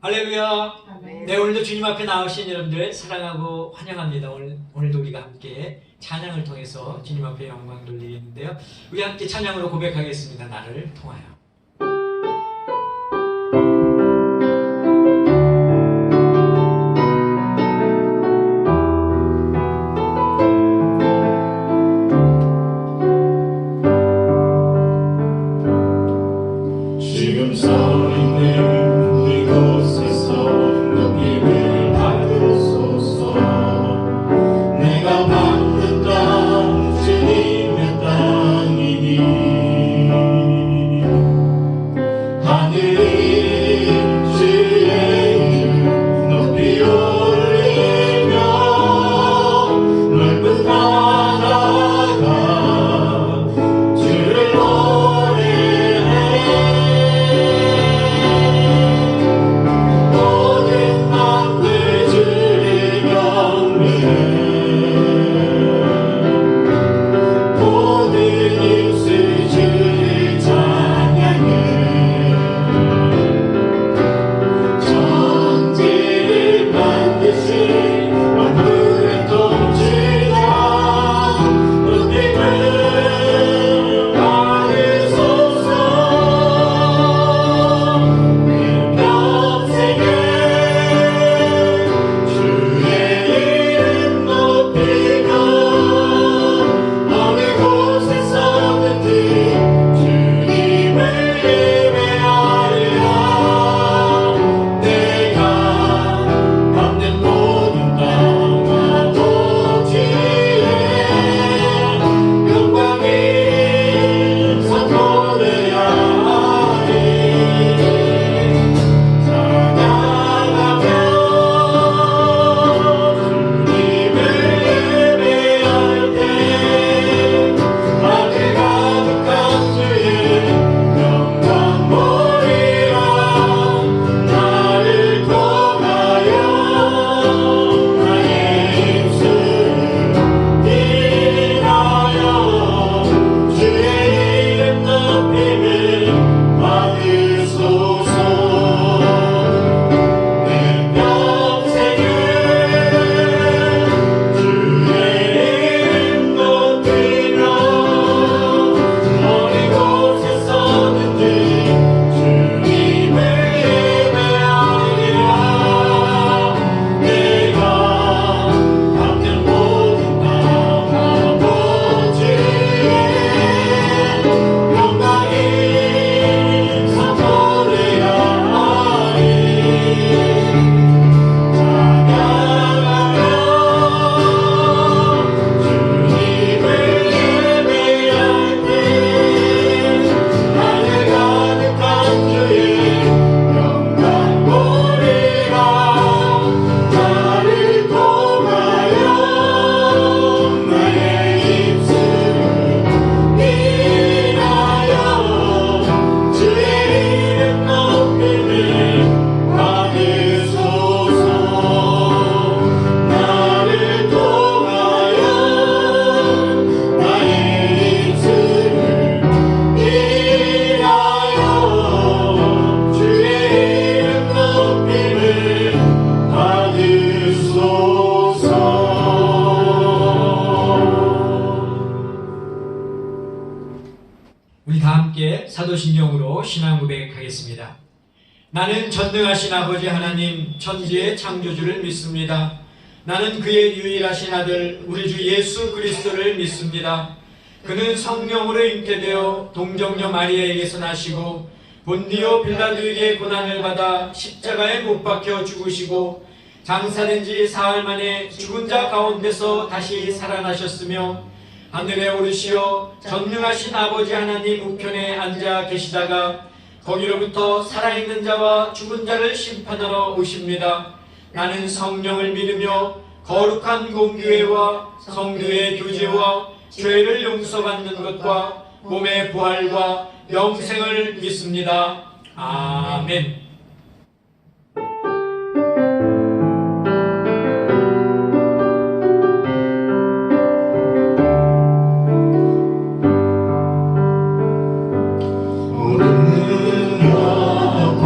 할렐루야. 아멘. 네, 오늘도 주님 앞에 나오신 여러분들 사랑하고 환영합니다. 오늘도 우리가 함께 찬양을 통해서 주님 앞에 영광 돌리겠는데요. 우리 함께 찬양으로 고백하겠습니다. 나를 통하여. 지금 서 있는 이곳에서 높임을 받으소서. 내가 받는 땅 주님의 땅이니 하늘이 주의 이름 높이 올리며 넓은 나라가 주를 모든 맘들 주를 경배해 모든 입술 주를 찬양해 천지를 만드신 만물의 통치자 높임을 받으소서. 내 평생에 주의 이름 높이며 어느 곳에서든지 주님을 예배하리라. 내가 받는 모든 땅과 토지에 영광이 선포되어야 하리. 찬양하며 주님을 예배할 때 하늘 가득한 주의 영광 보리라. 나를 통하여 나의 입술을 인하여 주의 이름 높임을 받으소서. 내 평생을 주의 이름 높이며 어느 곳에서든지 주님을 예배하리라. 내가 받는 모든 땅과 토지에 영광이 선포되어야 하리. 찬양하며 주님을 예배할 때 하늘 가득한 주의 영광 보리라. 나를 통하여 나의 입술을 인하여 주의 이름 높임을 받으소서. 나를 통하여 나의 입술을 인하여 주의 이름 높임을 받으소서. 우리 다 함께 사도신경으로 신앙 고백하겠습니다. 나는 전능하신 아버지 하나님 천지의 창조주를 믿습니다. 나는 그의 유일하신 아들 우리 주 예수 그리스도를 믿습니다. 그는 성령으로 잉태되어 동정녀 마리아에게서 나시고 본디오 빌라도에게 고난을 받아 십자가에 못 박혀 죽으시고 장사된 지 사흘 만에 죽은 자 가운데서 다시 살아나셨으며 하늘에 오르시어 전능하신 아버지 하나님 우편에 앉아 계시다가 거기로부터 살아있는 자와 죽은 자를 심판하러 오십니다. 나는 성령을 믿으며 거룩한 공교회와 성도의 교제와 죄를 용서받는 것과 몸의 부활과 영생을 믿습니다. 아멘. 모든 능력과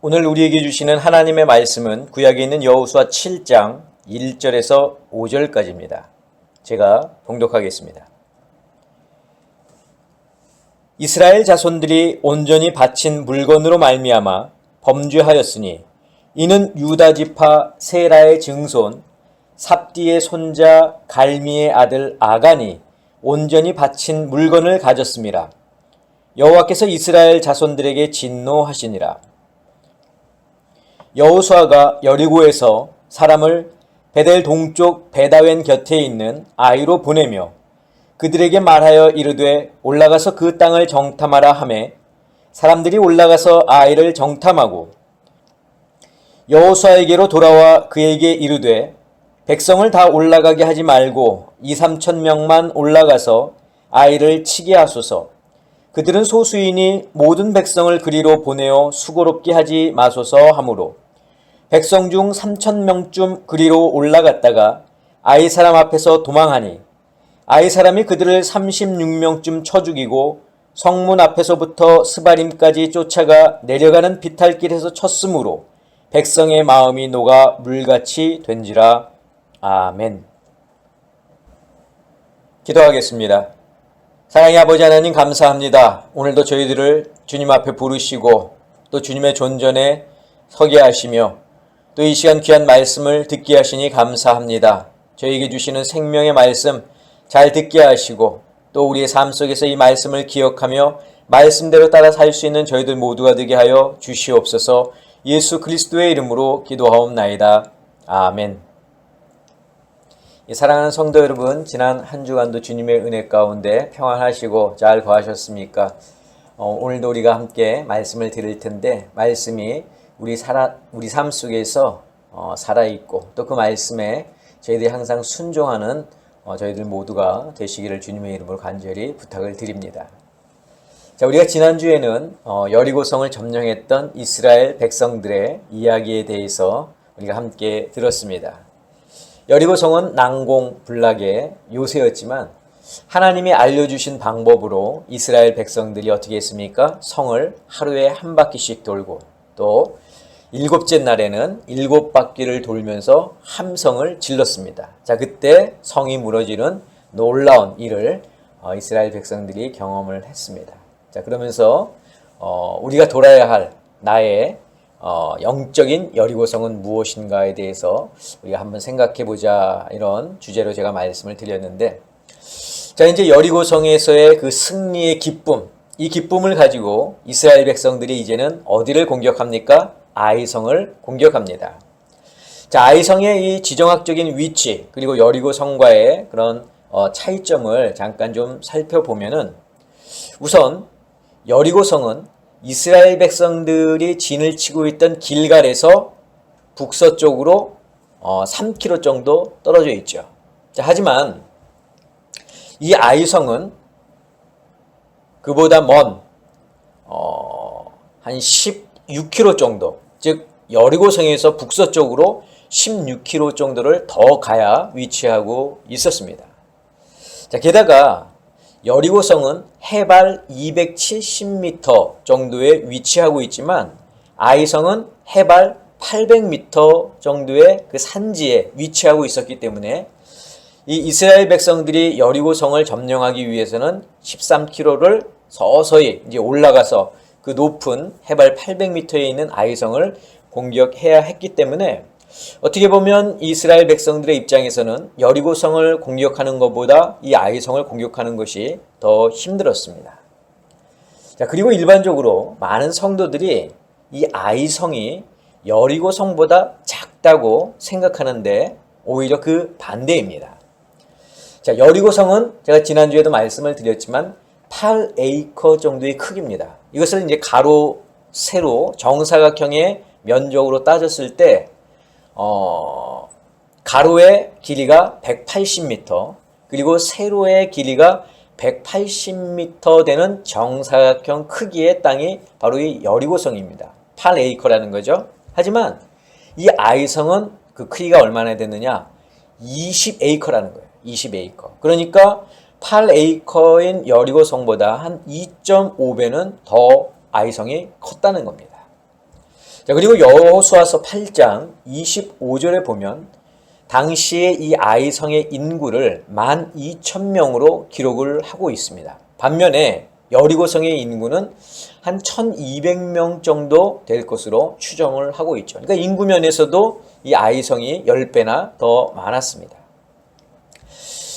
오늘 우리에게 주시는 하나님의 말씀은 구약에 있는 여호수아 7장 1절에서 5절까지입니다. 제가 봉독하겠습니다. 이스라엘 자손들이 온전히 바친 물건으로 말미암아 범죄하였으니 이는 유다 지파 세라의 증손 삽디의 손자 갈미의 아들 아간이 온전히 바친 물건을 가졌습니다. 여호와께서 이스라엘 자손들에게 진노하시니라. 여호수아가 여리고에서 사람을 베델 동쪽 베다웬 곁에 있는 아이로 보내며 그들에게 말하여 이르되 올라가서 그 땅을 정탐하라 하매 사람들이 올라가서 아이를 정탐하고 여호수아에게로 돌아와 그에게 이르되 백성을 다 올라가게 하지 말고 2-3천 명만 올라가서 아이를 치게 하소서. 그들은 소수이니 모든 백성을 그리로 보내어 수고롭게 하지 마소서 하므로 백성 중 3,000명쯤 그리로 올라갔다가 아이 사람 앞에서 도망하니 아이 사람이 그들을 36명쯤 쳐 죽이고 성문 앞에서부터 스바림까지 쫓아가 내려가는 비탈길에서 쳤으므로 백성의 마음이 녹아 물같이 된지라. 아멘. 기도하겠습니다. 사랑의 아버지 하나님 감사합니다. 오늘도 저희들을 주님 앞에 부르시고 또 주님의 존전에 서게 하시며 또 이 시간 귀한 말씀을 듣게 하시니 감사합니다. 저희에게 주시는 생명의 말씀 잘 듣게 하시고 또 우리의 삶 속에서 이 말씀을 기억하며 말씀대로 따라 살 수 있는 저희들 모두가 되게 하여 주시옵소서. 예수 그리스도의 이름으로 기도하옵나이다. 아멘. 사랑하는 성도 여러분, 지난 한 주간도 주님의 은혜 가운데 평안하시고 잘 거하셨습니까? 오늘도 우리가 함께 말씀을 들을 텐데 말씀이 우리 삶 속에서 살아있고 또 그 말씀에 저희들이 항상 순종하는 저희들 모두가 되시기를 주님의 이름으로 간절히 부탁을 드립니다. 자, 우리가 지난주에는 여리고성을 점령했던 이스라엘 백성들의 이야기에 대해서 우리가 함께 들었습니다. 여리고성은 난공불락의 요새였지만 하나님이 알려주신 방법으로 이스라엘 백성들이 어떻게 했습니까? 성을 하루에 한 바퀴씩 돌고 또 7째 날에는 7바퀴를 돌면서 함성을 질렀습니다. 자, 그때 성이 무너지는 놀라운 일을 이스라엘 백성들이 경험을 했습니다. 자, 그러면서 우리가 돌아야 할 나의 영적인 여리고성은 무엇인가에 대해서 우리가 한번 생각해 보자, 이런 주제로 제가 말씀을 드렸는데, 자, 이제 여리고성에서의 그 승리의 기쁨, 이 기쁨을 가지고 이스라엘 백성들이 이제는 어디를 공격합니까? 아이성을 공격합니다. 자, 아이성의 이 지정학적인 위치 그리고 여리고성과의 그런 차이점을 잠깐 좀 살펴보면은, 우선 여리고성은 이스라엘 백성들이 진을 치고 있던 길갈에서 북서쪽으로 3km 정도 떨어져 있죠. 자, 하지만 이 아이성은 그보다 먼 한 16km 정도, 즉 여리고성에서 북서쪽으로 16km 정도를 더 가야 위치하고 있었습니다. 자, 게다가 여리고성은 해발 270m 정도에 위치하고 있지만 아이성은 해발 800m 정도의 그 산지에 위치하고 있었기 때문에 이 이스라엘 백성들이 여리고성을 점령하기 위해서는 13km를 서서히 이제 올라가서 그 높은 해발 800m에 있는 아이성을 공격해야 했기 때문에 어떻게 보면 이스라엘 백성들의 입장에서는 여리고성을 공격하는 것보다 이 아이성을 공격하는 것이 더 힘들었습니다. 자, 그리고 일반적으로 많은 성도들이 이 아이성이 여리고성보다 작다고 생각하는데 오히려 그 반대입니다. 자, 여리고성은 제가 지난주에도 말씀을 드렸지만 8에이커 정도의 크기입니다. 이것을 이제 가로, 세로, 정사각형의 면적으로 따졌을 때 가로의 길이가 180m, 그리고 세로의 길이가 180m 되는 정사각형 크기의 땅이 바로 이 여리고성입니다. 8에이커라는 거죠. 하지만 이 아이성은 그 크기가 얼마나 됐느냐? 20에이커라는 거예요. 20에이커. 그러니까 8에이커인 여리고성보다 한 2.5배는 더 아이성이 컸다는 겁니다. 자, 그리고 여호수아서 8장 25절에 보면 당시에 이 아이성의 인구를 12,000명으로 기록을 하고 있습니다. 반면에 여리고성의 인구는 한 1,200명 정도 될 것으로 추정을 하고 있죠. 그러니까 인구 면에서도 이 아이성이 10배나 더 많았습니다.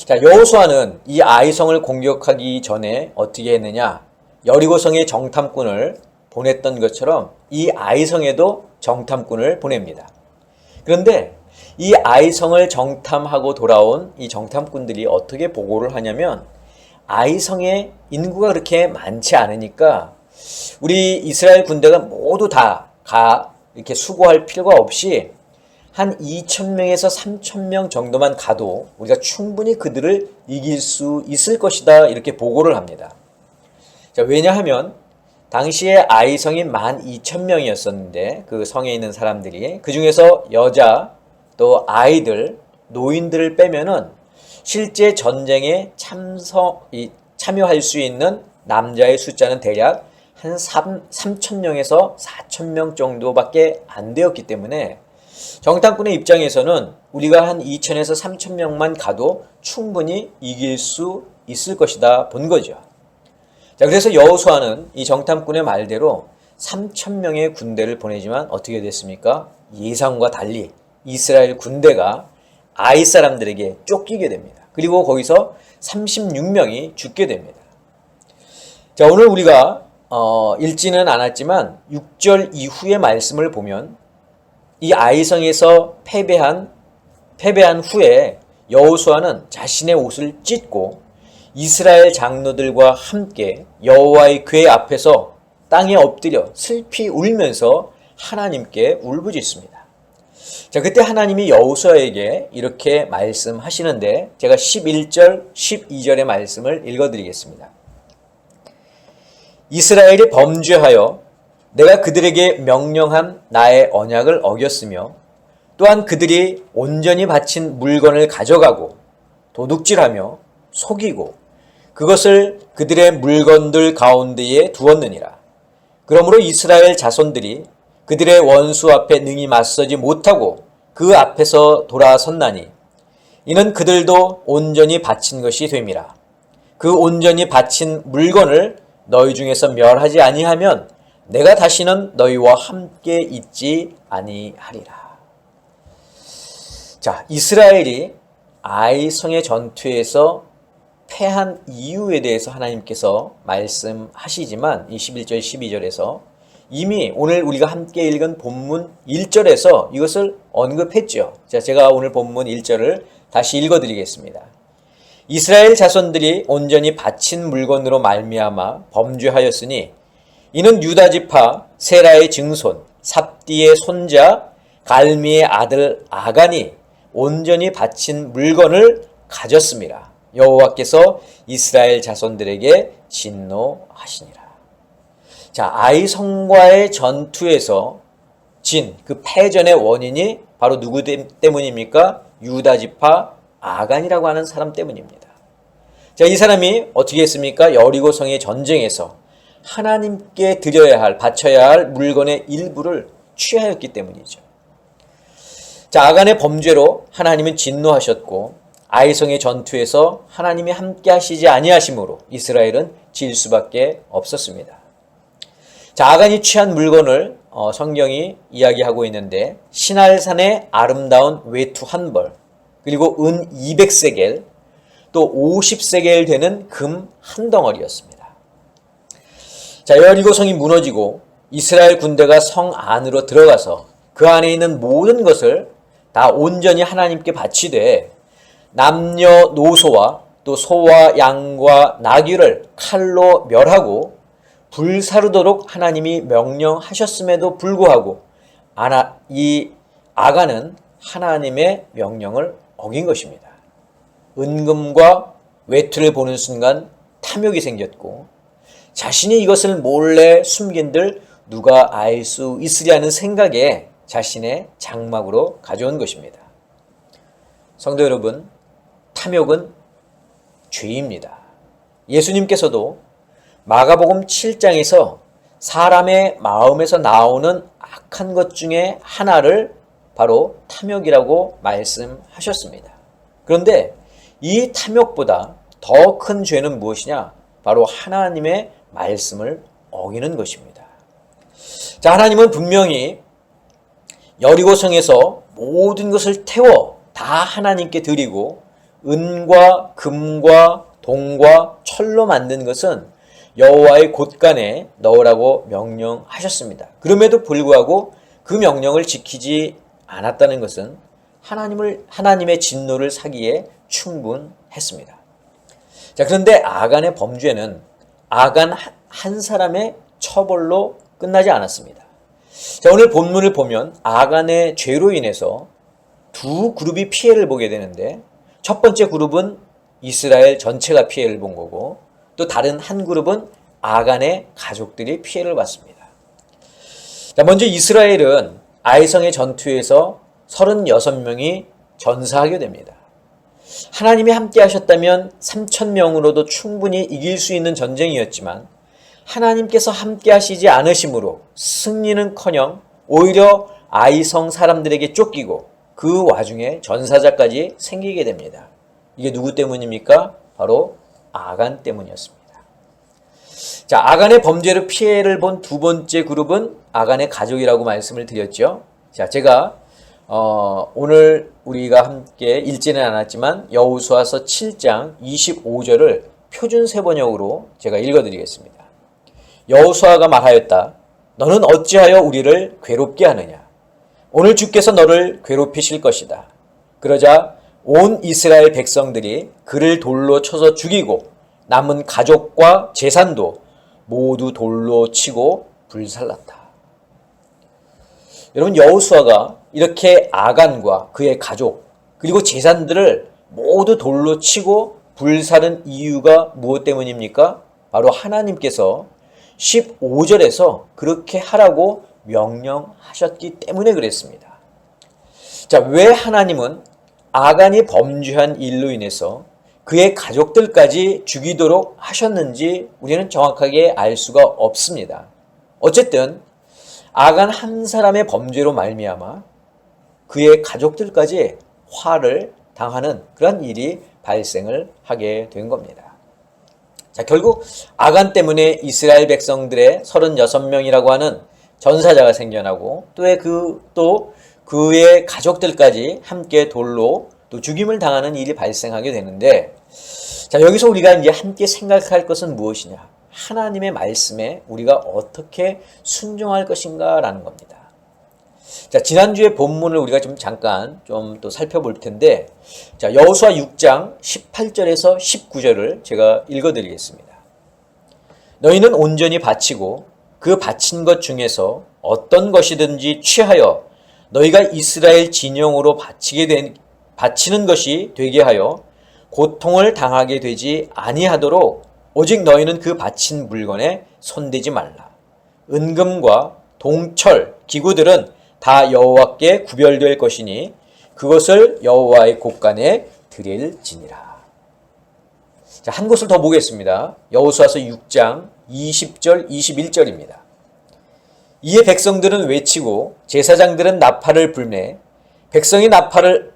자, 여호수아는 이 아이성을 공격하기 전에 어떻게 했느냐? 여리고성의 정탐꾼을 보냈던 것처럼 이 아이성에도 정탐꾼을 보냅니다. 그런데 이 아이성을 정탐하고 돌아온 이 정탐꾼들이 어떻게 보고를 하냐면 아이성의 인구가 그렇게 많지 않으니까 우리 이스라엘 군대가 모두 다 이렇게 수고할 필요가 없이 한 2,000명에서 3,000명 정도만 가도 우리가 충분히 그들을 이길 수 있을 것이다 이렇게 보고를 합니다. 자, 왜냐하면 당시에 아이성이 12,000명이었었는데 그 성에 있는 사람들이 그 중에서 여자 또 아이들 노인들을 빼면은 실제 전쟁에 참여할 수 있는 남자의 숫자는 대략 한 3,000명에서 4,000명 정도밖에 안 되었기 때문에 정탐꾼의 입장에서는 우리가 한 2,000에서 3,000명만 가도 충분히 이길 수 있을 것이다 본 거죠. 자, 그래서 여호수아는 이 정탐꾼의 말대로 3,000명의 군대를 보내지만 어떻게 됐습니까? 예상과 달리 이스라엘 군대가 아이 사람들에게 쫓기게 됩니다. 그리고 거기서 36명이 죽게 됩니다. 자, 오늘 우리가 읽지는 않았지만 6절 이후의 말씀을 보면 이 아이성에서 패배한 후에 여호수아는 자신의 옷을 찢고 이스라엘 장로들과 함께 여호와의 궤 앞에서 땅에 엎드려 슬피 울면서 하나님께 울부짖습니다. 자, 그때 하나님이 여호수아에게 이렇게 말씀하시는데 제가 11절, 12절의 말씀을 읽어드리겠습니다. 이스라엘이 범죄하여 내가 그들에게 명령한 나의 언약을 어겼으며 또한 그들이 온전히 바친 물건을 가져가고 도둑질하며 속이고 그것을 그들의 물건들 가운데에 두었느니라. 그러므로 이스라엘 자손들이 그들의 원수 앞에 능히 맞서지 못하고 그 앞에서 돌아섰나니 이는 그들도 온전히 바친 것이 됨이라. 그 온전히 바친 물건을 너희 중에서 멸하지 아니하면 내가 다시는 너희와 함께 있지 아니하리라. 자, 이스라엘이 아이성의 전투에서 패한 이유에 대해서 하나님께서 말씀하시지만 이 11절 12절에서 이미 오늘 우리가 함께 읽은 본문 1절에서 이것을 언급했죠. 자, 제가 오늘 본문 1절을 다시 읽어드리겠습니다. 이스라엘 자손들이 온전히 바친 물건으로 말미암아 범죄하였으니 이는 유다 지파 세라의 증손 삽디의 손자 갈미의 아들 아간이 온전히 바친 물건을 가졌습니다. 여호와께서 이스라엘 자손들에게 진노하시니라. 자, 아이성과의 전투에서 진 그 패전의 원인이 바로 누구 때문입니까? 유다 지파 아간이라고 하는 사람 때문입니다. 자, 이 사람이 어떻게 했습니까? 여리고성의 전쟁에서 하나님께 드려야 할, 바쳐야 할 물건의 일부를 취하였기 때문이죠. 자, 아간의 범죄로 하나님은 진노하셨고 아이성의 전투에서 하나님이 함께 하시지 아니하심으로 이스라엘은 질 수밖에 없었습니다. 자, 아간이 취한 물건을 성경이 이야기하고 있는데 시날산의 아름다운 외투 한 벌, 그리고 은 200세겔, 또 50세겔 되는 금 한 덩어리였습니다. 자, 여리고성이 무너지고 이스라엘 군대가 성 안으로 들어가서 그 안에 있는 모든 것을 다 온전히 하나님께 바치되 남녀노소와 또 소와 양과 나귀를 칼로 멸하고 불사르도록 하나님이 명령하셨음에도 불구하고 이 아간은 하나님의 명령을 어긴 것입니다. 은금과 외투를 보는 순간 탐욕이 생겼고 자신이 이것을 몰래 숨긴들 누가 알 수 있으리라는 생각에 자신의 장막으로 가져온 것입니다. 성도 여러분, 탐욕은 죄입니다. 예수님께서도 마가복음 7장에서 사람의 마음에서 나오는 악한 것 중에 하나를 바로 탐욕이라고 말씀하셨습니다. 그런데 이 탐욕보다 더 큰 죄는 무엇이냐? 바로 하나님의 말씀을 어기는 것입니다. 자, 하나님은 분명히 여리고성에서 모든 것을 태워 다 하나님께 드리고 은과 금과 동과 철로 만든 것은 여호와의 곳간에 넣으라고 명령하셨습니다. 그럼에도 불구하고 그 명령을 지키지 않았다는 것은 하나님의 진노를 사기에 충분했습니다. 자, 그런데 아간의 범죄는 아간 한 사람의 처벌로 끝나지 않았습니다. 자, 오늘 본문을 보면 아간의 죄로 인해서 두 그룹이 피해를 보게 되는데, 첫 번째 그룹은 이스라엘 전체가 피해를 본 거고, 또 다른 한 그룹은 아간의 가족들이 피해를 봤습니다. 자, 먼저 이스라엘은 아이성의 전투에서 36명이 전사하게 됩니다. 하나님이 함께 하셨다면 3,000명으로도 충분히 이길 수 있는 전쟁이었지만 하나님께서 함께 하시지 않으심으로 승리는커녕 오히려 아이성 사람들에게 쫓기고 그 와중에 전사자까지 생기게 됩니다. 이게 누구 때문입니까? 바로 아간 때문이었습니다. 자, 아간의 범죄로 피해를 본 두 번째 그룹은 아간의 가족이라고 말씀을 드렸죠. 자, 제가 오늘 우리가 함께 읽지는 않았지만 여호수아서 7장 25절을 표준 세번역으로 제가 읽어드리겠습니다. 여호수아가 말하였다. 너는 어찌하여 우리를 괴롭게 하느냐? 오늘 주께서 너를 괴롭히실 것이다. 그러자 온 이스라엘 백성들이 그를 돌로 쳐서 죽이고 남은 가족과 재산도 모두 돌로 치고 불살랐다. 여러분, 여호수아가 이렇게 아간과 그의 가족 그리고 재산들을 모두 돌로 치고 불사른 이유가 무엇 때문입니까? 바로 하나님께서 15절에서 그렇게 하라고 명령하셨기 때문에 그랬습니다. 자, 왜 하나님은 아간이 범죄한 일로 인해서 그의 가족들까지 죽이도록 하셨는지 우리는 정확하게 알 수가 없습니다. 어쨌든 아간 한 사람의 범죄로 말미암아 그의 가족들까지 화를 당하는 그런 일이 발생을 하게 된 겁니다. 자, 결국 아간 때문에 이스라엘 백성들의 36명이라고 하는 전사자가 생겨나고 또 그의 가족들까지 함께 돌로 또 죽임을 당하는 일이 발생하게 되는데, 자, 여기서 우리가 이제 함께 생각할 것은 무엇이냐? 하나님의 말씀에 우리가 어떻게 순종할 것인가라는 겁니다. 자, 지난주에 본문을 우리가 좀 잠깐 좀 또 살펴볼 텐데, 자, 여호수아 6장 18절에서 19절을 제가 읽어드리겠습니다. 너희는 온전히 바치고 그 바친 것 중에서 어떤 것이든지 취하여 너희가 이스라엘 진영으로 바치는 것이 되게 하여 고통을 당하게 되지 아니하도록 오직 너희는 그 바친 물건에 손대지 말라. 은금과 동철, 기구들은 다 여호와께 구별될 것이니 그것을 여호와의 곳간에 드릴지니라. 자, 한 곳을 더 보겠습니다. 여호수아서 6장 20절 21절입니다. 이에 백성들은 외치고 제사장들은 나팔을 불매 백성이 나팔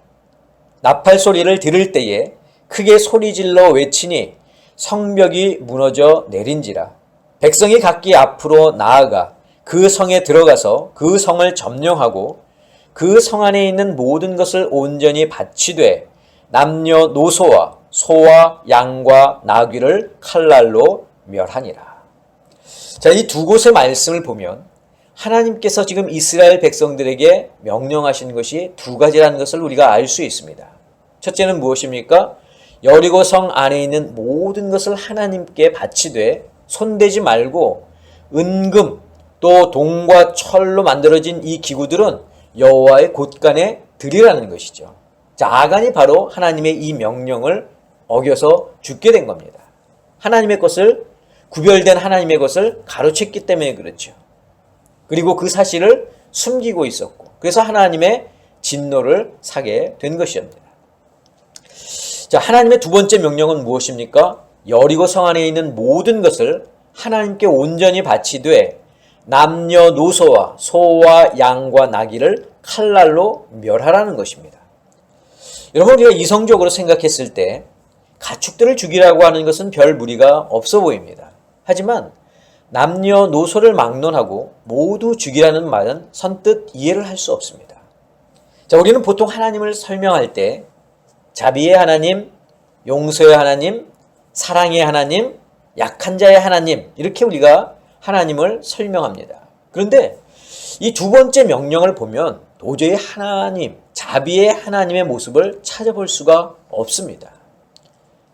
소리를 들을 때에 크게 소리질러 외치니 성벽이 무너져 내린지라. 백성이 각기 앞으로 나아가 그 성에 들어가서 그 성을 점령하고 그 성 안에 있는 모든 것을 온전히 바치되 남녀노소와 소와 양과 나귀를 칼날로 멸하니라. 자, 이 두 곳의 말씀을 보면 하나님께서 지금 이스라엘 백성들에게 명령하신 것이 두 가지라는 것을 우리가 알 수 있습니다. 첫째는 무엇입니까? 여리고 성 안에 있는 모든 것을 하나님께 바치되 손대지 말고 은금 또 동과 철로 만들어진 이 기구들은 여호와의 곳간에 드리라는 것이죠. 자, 아간이 바로 하나님의 이 명령을 어겨서 죽게 된 겁니다. 하나님의 것을, 구별된 하나님의 것을 가로챘기 때문에 그렇죠. 그리고 그 사실을 숨기고 있었고, 그래서 하나님의 진노를 사게 된 것이옵니다. 자, 하나님의 두 번째 명령은 무엇입니까? 여리고 성 안에 있는 모든 것을 하나님께 온전히 바치되 남녀노소와 소와 양과 나귀를 칼날로 멸하라는 것입니다. 여러분, 우리가 이성적으로 생각했을 때 가축들을 죽이라고 하는 것은 별 무리가 없어 보입니다. 하지만 남녀노소를 막론하고 모두 죽이라는 말은 선뜻 이해를 할 수 없습니다. 자, 우리는 보통 하나님을 설명할 때 자비의 하나님, 용서의 하나님, 사랑의 하나님, 약한 자의 하나님, 이렇게 우리가 하나님을 설명합니다. 그런데 이 두 번째 명령을 보면 도저히 하나님, 자비의 하나님의 모습을 찾아볼 수가 없습니다.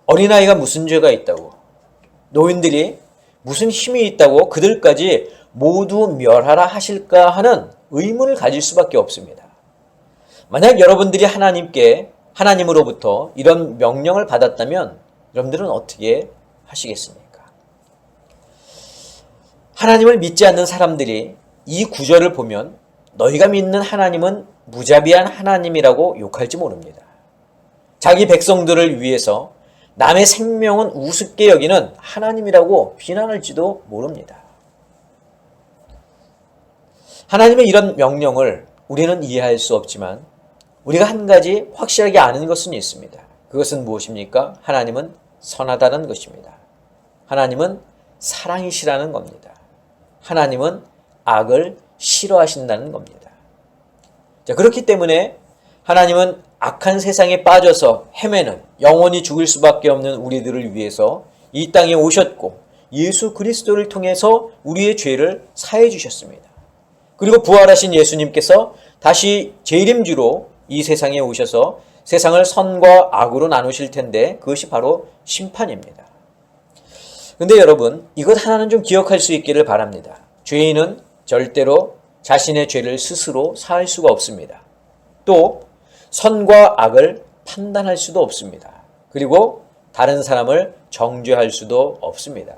어린아이가 무슨 죄가 있다고, 노인들이 무슨 힘이 있다고 그들까지 모두 멸하라 하실까 하는 의문을 가질 수밖에 없습니다. 만약 여러분들이 하나님으로부터 이런 명령을 받았다면 여러분들은 어떻게 하시겠습니까? 하나님을 믿지 않는 사람들이 이 구절을 보면 너희가 믿는 하나님은 무자비한 하나님이라고 욕할지 모릅니다. 자기 백성들을 위해서 남의 생명은 우습게 여기는 하나님이라고 비난할지도 모릅니다. 하나님의 이런 명령을 우리는 이해할 수 없지만 우리가 한 가지 확실하게 아는 것은 있습니다. 그것은 무엇입니까? 하나님은 선하다는 것입니다. 하나님은 사랑이시라는 겁니다. 하나님은 악을 싫어하신다는 겁니다. 자, 그렇기 때문에 하나님은 악한 세상에 빠져서 헤매는 영원히 죽을 수밖에 없는 우리들을 위해서 이 땅에 오셨고 예수 그리스도를 통해서 우리의 죄를 사해 주셨습니다. 그리고 부활하신 예수님께서 다시 재림주로 이 세상에 오셔서 세상을 선과 악으로 나누실 텐데 그것이 바로 심판입니다. 근데 여러분, 이것 하나는 좀 기억할 수 있기를 바랍니다. 죄인은 절대로 자신의 죄를 스스로 사할 수가 없습니다. 또 선과 악을 판단할 수도 없습니다. 그리고 다른 사람을 정죄할 수도 없습니다.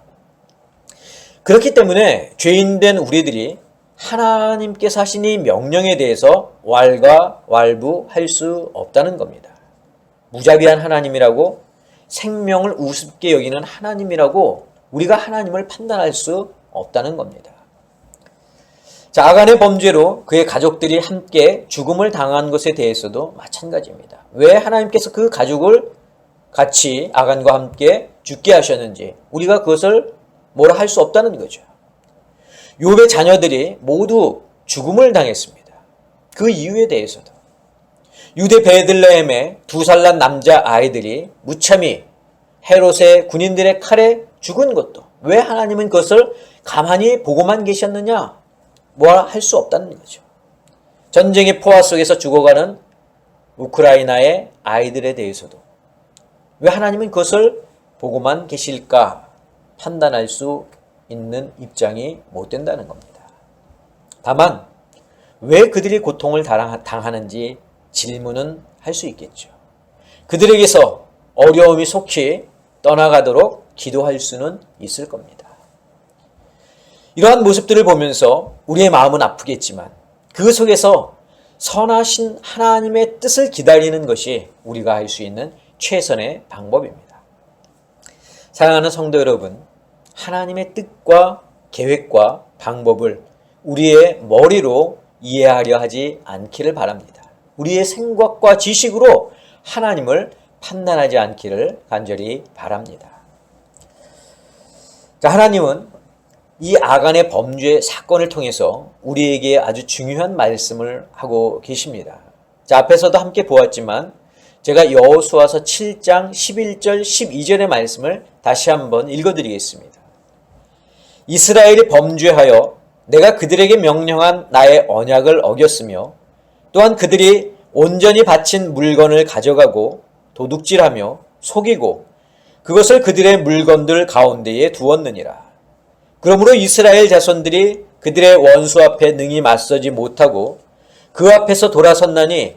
그렇기 때문에 죄인된 우리들이 하나님께서 하신 이 명령에 대해서 왈가왈부할 수 없다는 겁니다. 무자비한 하나님이라고, 생명을 우습게 여기는 하나님이라고 우리가 하나님을 판단할 수 없다는 겁니다. 자, 아간의 범죄로 그의 가족들이 함께 죽음을 당한 것에 대해서도 마찬가지입니다. 왜 하나님께서 그 가족을 같이 아간과 함께 죽게 하셨는지 우리가 그것을 뭐라 할 수 없다는 거죠. 욥의 자녀들이 모두 죽음을 당했습니다. 그 이유에 대해서도 유대 베들레헴의 2살 난 남자 아이들이 무참히 헤롯의 군인들의 칼에 죽은 것도 왜 하나님은 그것을 가만히 보고만 계셨느냐? 뭐라 할 수 없다는 거죠. 전쟁의 포화 속에서 죽어가는 우크라이나의 아이들에 대해서도 왜 하나님은 그것을 보고만 계실까 판단할 수 있는 입장이 못 된다는 겁니다. 다만 왜 그들이 고통을 당하는지 질문은 할 수 있겠죠. 그들에게서 어려움이 속히 떠나가도록 기도할 수는 있을 겁니다. 이러한 모습들을 보면서 우리의 마음은 아프겠지만 그 속에서 선하신 하나님의 뜻을 기다리는 것이 우리가 할 수 있는 최선의 방법입니다. 사랑하는 성도 여러분, 하나님의 뜻과 계획과 방법을 우리의 머리로 이해하려 하지 않기를 바랍니다. 우리의 생각과 지식으로 하나님을 판단하지 않기를 간절히 바랍니다. 자, 하나님은 이 아간의 범죄 사건을 통해서 우리에게 아주 중요한 말씀을 하고 계십니다. 자, 앞에서도 함께 보았지만 제가 여호수아서 7장 11절 12절의 말씀을 다시 한번 읽어드리겠습니다. 이스라엘이 범죄하여 내가 그들에게 명령한 나의 언약을 어겼으며 또한 그들이 온전히 바친 물건을 가져가고 도둑질하며 속이고 그것을 그들의 물건들 가운데에 두었느니라. 그러므로 이스라엘 자손들이 그들의 원수 앞에 능히 맞서지 못하고 그 앞에서 돌아섰나니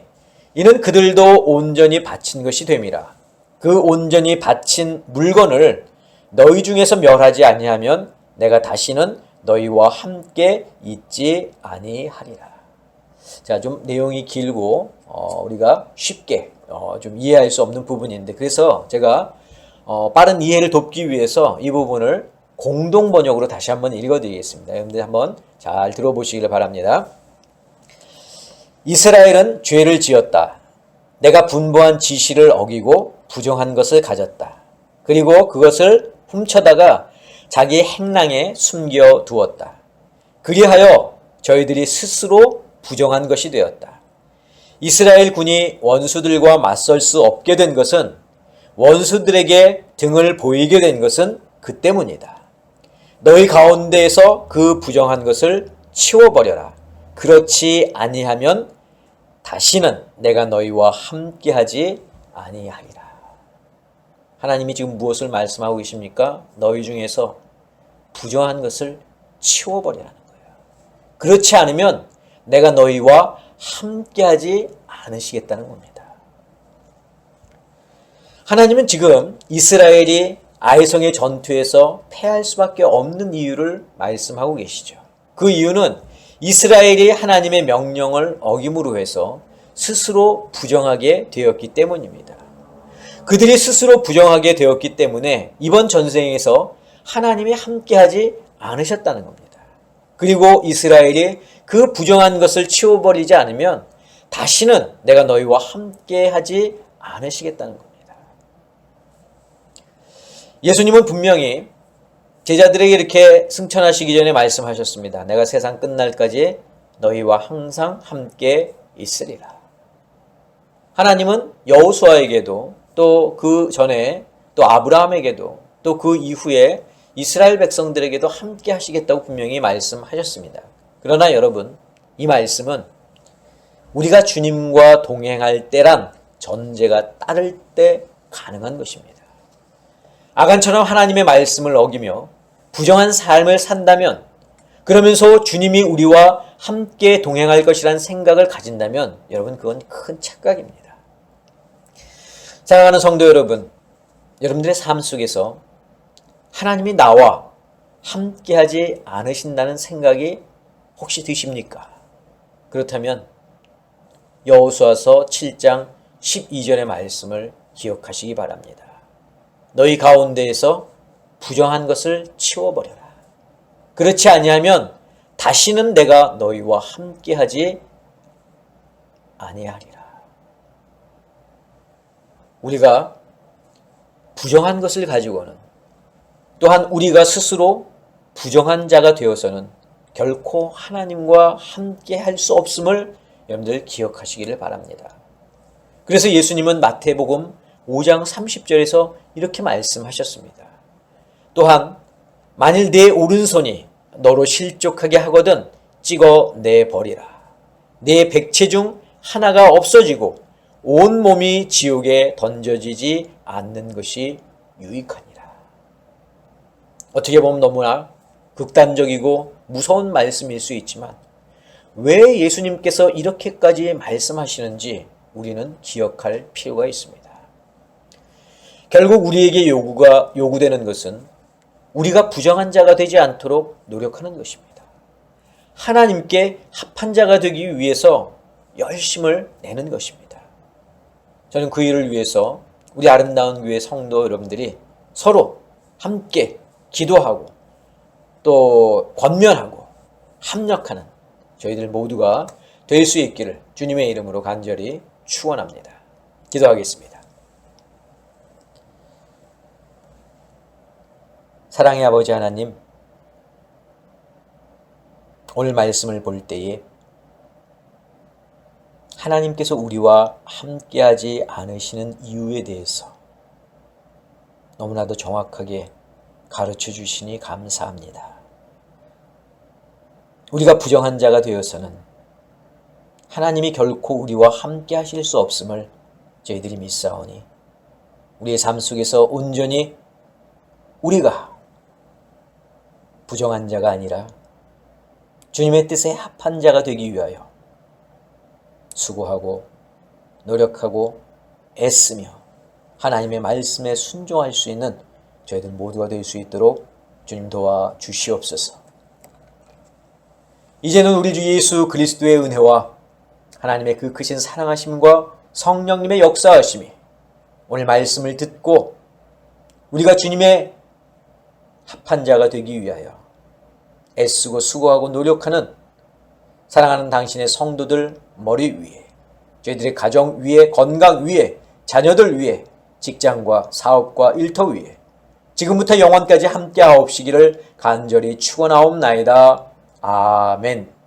이는 그들도 온전히 바친 것이 됨이라. 그 온전히 바친 물건을 너희 중에서 멸하지 아니하면 내가 다시는 너희와 함께 있지 아니하리라. 자, 좀 내용이 길고 우리가 쉽게 좀 이해할 수 없는 부분인데 그래서 제가 빠른 이해를 돕기 위해서 이 부분을 공동 번역으로 다시 한번 읽어드리겠습니다. 여러분들 한번 잘 들어보시기를 바랍니다. 이스라엘은 죄를 지었다. 내가 분부한 지시를 어기고 부정한 것을 가졌다. 그리고 그것을 훔쳐다가 자기 행랑에 숨겨두었다. 그리하여 저희들이 스스로 부정한 것이 되었다. 이스라엘 군이 원수들과 맞설 수 없게 된 것은, 원수들에게 등을 보이게 된 것은 그 때문이다. 너희 가운데에서 그 부정한 것을 치워버려라. 그렇지 아니하면 다시는 내가 너희와 함께하지 아니하리라. 하나님이 지금 무엇을 말씀하고 계십니까? 너희 중에서 부정한 것을 치워버리라는 거예요. 그렇지 않으면 내가 너희와 함께하지 않으시겠다는 겁니다. 하나님은 지금 이스라엘이 아이성의 전투에서 패할 수밖에 없는 이유를 말씀하고 계시죠. 그 이유는 이스라엘이 하나님의 명령을 어김으로 해서 스스로 부정하게 되었기 때문입니다. 그들이 스스로 부정하게 되었기 때문에 이번 전쟁에서 하나님이 함께하지 않으셨다는 겁니다. 그리고 이스라엘이 그 부정한 것을 치워버리지 않으면 다시는 내가 너희와 함께하지 않으시겠다는 겁니다. 예수님은 분명히 제자들에게 이렇게 승천하시기 전에 말씀하셨습니다. 내가 세상 끝날까지 너희와 항상 함께 있으리라. 하나님은 여호수아에게도 또 그 전에 또 아브라함에게도 또 그 이후에 이스라엘 백성들에게도 함께 하시겠다고 분명히 말씀하셨습니다. 그러나 여러분, 이 말씀은 우리가 주님과 동행할 때란 전제가 따를 때 가능한 것입니다. 아간처럼 하나님의 말씀을 어기며 부정한 삶을 산다면, 그러면서 주님이 우리와 함께 동행할 것이라는 생각을 가진다면 여러분, 그건 큰 착각입니다. 사랑하는 성도 여러분, 여러분들의 삶 속에서 하나님이 나와 함께하지 않으신다는 생각이 혹시 드십니까? 그렇다면 여호수아서 7장 12절의 말씀을 기억하시기 바랍니다. 너희 가운데에서 부정한 것을 치워버려라. 그렇지 아니하면 다시는 내가 너희와 함께하지 아니하리라. 우리가 부정한 것을 가지고는, 또한 우리가 스스로 부정한 자가 되어서는 결코 하나님과 함께 할 수 없음을 여러분들 기억하시기를 바랍니다. 그래서 예수님은 마태복음 5장 30절에서 이렇게 말씀하셨습니다. 또한 만일 내 오른손이 너로 실족하게 하거든 찍어내버리라. 내 백체 중 하나가 없어지고 온 몸이 지옥에 던져지지 않는 것이 유익하니라. 어떻게 보면 너무나 극단적이고 무서운 말씀일 수 있지만 왜 예수님께서 이렇게까지 말씀하시는지 우리는 기억할 필요가 있습니다. 결국 우리에게 요구되는 것은 우리가 부정한 자가 되지 않도록 노력하는 것입니다. 하나님께 합한 자가 되기 위해서 열심을 내는 것입니다. 저는 그 일을 위해서 우리 아름다운 교회 성도 여러분들이 서로 함께 기도하고 또 권면하고 협력하는 저희들 모두가 될 수 있기를 주님의 이름으로 간절히 축원합니다. 기도하겠습니다. 사랑의 아버지 하나님, 오늘 말씀을 볼 때에 하나님께서 우리와 함께하지 않으시는 이유에 대해서 너무나도 정확하게 가르쳐 주시니 감사합니다. 우리가 부정한 자가 되어서는 하나님이 결코 우리와 함께 하실 수 없음을 저희들이 믿사오니 우리의 삶 속에서 온전히 우리가 부정한 자가 아니라 주님의 뜻에 합한 자가 되기 위하여 수고하고 노력하고 애쓰며 하나님의 말씀에 순종할 수 있는 저희들 모두가 될 수 있도록 주님 도와 주시옵소서. 이제는 우리 주 예수 그리스도의 은혜와 하나님의 그 크신 사랑하심과 성령님의 역사하심이 오늘 말씀을 듣고 우리가 주님의 합한 자가 되기 위하여 애쓰고 수고하고 노력하는 사랑하는 당신의 성도들 머리 위에, 저희들의 가정 위에, 건강 위에, 자녀들 위에, 직장과 사업과 일터 위에 지금부터 영원까지 함께 하옵시기를 간절히 축원하옵나이다. 아멘.